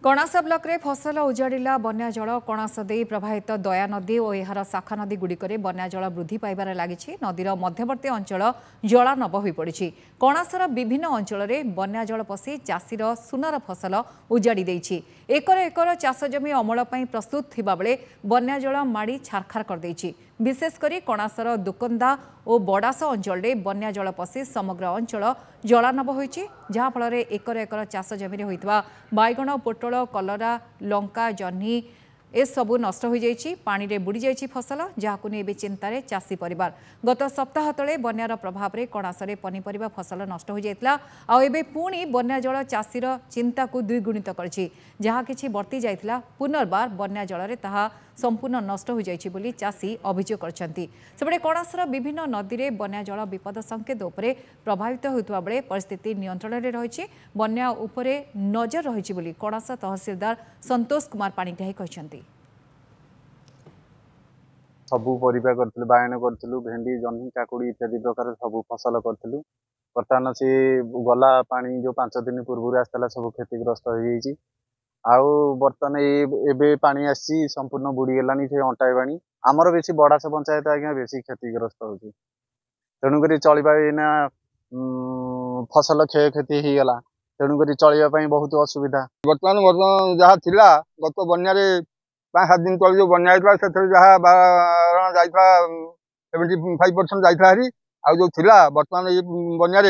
कणास block रे फसल उजाड़ा बन्या जल कणास दे प्रवाहित दया नदी और यार शाखा नदी गुड़िक बन्या जल वृद्धि पाइबार लगी नदीर मध्यवर्ती अंचल जलानब हो पड़ी कणासर विभिन्न अंचल में बन्या जल पशि चाषीर सुनार फसल उजाड़ी देछि। एकर एकर चाष जमी अमल प्रस्तुत थिबा बेले बन्या जल माड़ी छारखार कर विशेषकर कणासर दुकंदा और बड़ास अंचल में बन्या जल पशि समग्र अंचल जलानब होइछि जहाँफल एकर एकर चाष जमी होइतबा बाइगण पोटल कलरा लंका जह्नी एसबू नष्ट हो जाइछि। पानी रे बुड़ी जाइछि फसल जहाकु नै चिंतार चाषी परिवार। गत सप्ताह तले बन्यार प्रभाव में कणासरे पनीपरिबा फसल नष्ट हो जाइतला आ एबे पुणी बन्या जल चाषीर चिंता को द्विगुणित करछि जहा किछि बर्ती जाइतला पुनर्बार बन्या जल रे ताहा संपूर्ण नष्ट हो जाइछि बोली चाषी अभियोग करछन्ति। सेबडे कणासर विभिन्न नदी रे बन्या जल विपद संकेत उपरे प्रभावित होइतबा बेले परिस्थिति नियंत्रण रे रहिछि। बन्या उपरे नजर रहिछि बोली कणास तहसीलदार संतोष कुमार पाणिग्राही कहछन्ति। सबू परिबा करथिलु बायन करथिलु भेंडी जन्ही काकुड़ी इत्यादि प्रकार सबू फसल करथिलु। वर्तमान से गला पानी जो 5 दिन पूर्व आसला सब क्षतिग्रस्त हो जाइछि। आउ बर्तमान एबे पानी आसी संपूर्ण बुड़ी गेलानी से अंटाई बाणी आमर बेसी बड़ास पंचायत आज्ञा बेसी क्षतिग्रस्त होछि। तेणुक चलवा एना फसल क्षय क्षति हो गला तेणुक चलवाई बहुत असुविधा। बर्तमान जहाँ थिला गत बन्या 5-7 दिन तले जो बन्या जहाँ 75% जाइला हारी आ जो थिला बर्तमान ये बन्या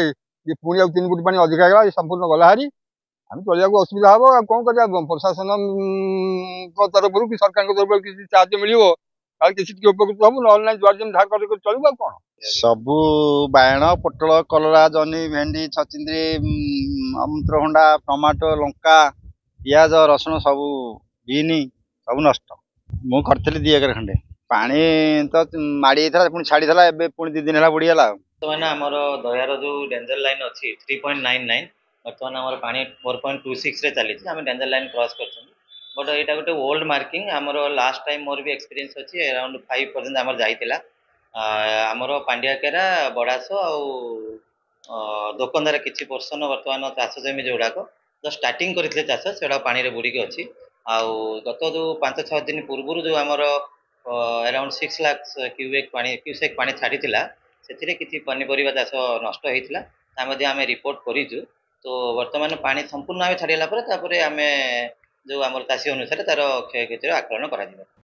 पुणी 3 फुट पानी अधिक है संपूर्ण गला हारी आम चलिया असुविधा हम कौन कर प्रशासन तरफ कि सरकार तरफ किसी साहाय्य मिलो किसी उपकृत हम ना जुआर जमी धार कर चलू कौन सबू बायण पोटल कलरा जह्नी भेंडी छचिंद्री अमृतभंडा टमाटो लंका पियाज रसुण सबू बीनी सब नष्ट मु करथली 2 एकर खंडे पानी तो माड़ी पुणी छाड़ी पुणी 2 दिन है बुड़ीगला। बर्तमान आमर दयार जो डेंजर लाइन अच्छी 3.99 बर्तमान आम पानी 4.26 रे चली आम डेंजर लाइन क्रॉस कर बट यहाँ गोटे ओल्ड मार्किंग आमर लास्ट टाइम मोर भी एक्सपीरियंस अच्छी अराउंड 5% आमर जाइतिला आमर पांडियाकेरा बड़ास आ दोकंदार किसी पोर्सन बर्तमान चाष जमी जोड़ाक जो स्टार्टिंग करते चाष से पानी रे बुड़िकी अच्छी आउ गत जो 5-6 दिन पूर्व जो आमर अराउंड 6 लाख क्यूसेक पानी छाड़ी से किसी पनीपरिया चाष नष्ट होता आम रिपोर्ट करूँ। तो वर्तमान पानी संपूर्ण आम छाड़ीला आम जो आम चाषी अनुसार तार क्षय क्षतिर आकलन करा।